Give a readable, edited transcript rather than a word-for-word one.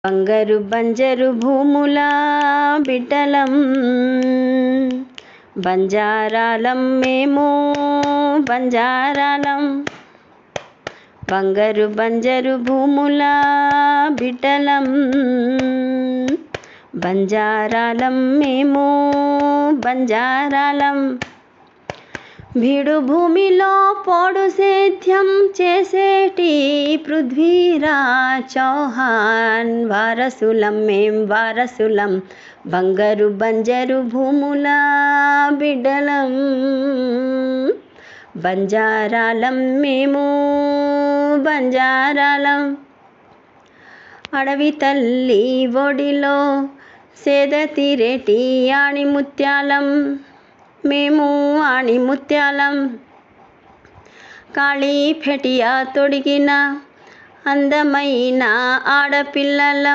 బంగారు బంజరు భూముల బిడ్డలం, బంజారాలం మేము బంజారాలం. బంగారు బంజరు భూముల బిడ్డలం, బంజారాలం మేము బంజారాలం. బీడు భూమిలో పోడు సేద్యం చేసేటి పృథ్వీరాజ్ చౌహాన్ వారసులం మేం వారసులం. బంగారు బంజరు భూముల బిడ్డలం, బంజారాలం మేము బంజారాలం. అడవి తల్లి ఒడిలో సేద తీరేటి ఆణిముత్యాలం మేము ఆణిముత్యాలం. కాళీ ఫెటియా తొడిగిన అందమైన ఆడపిల్లలం.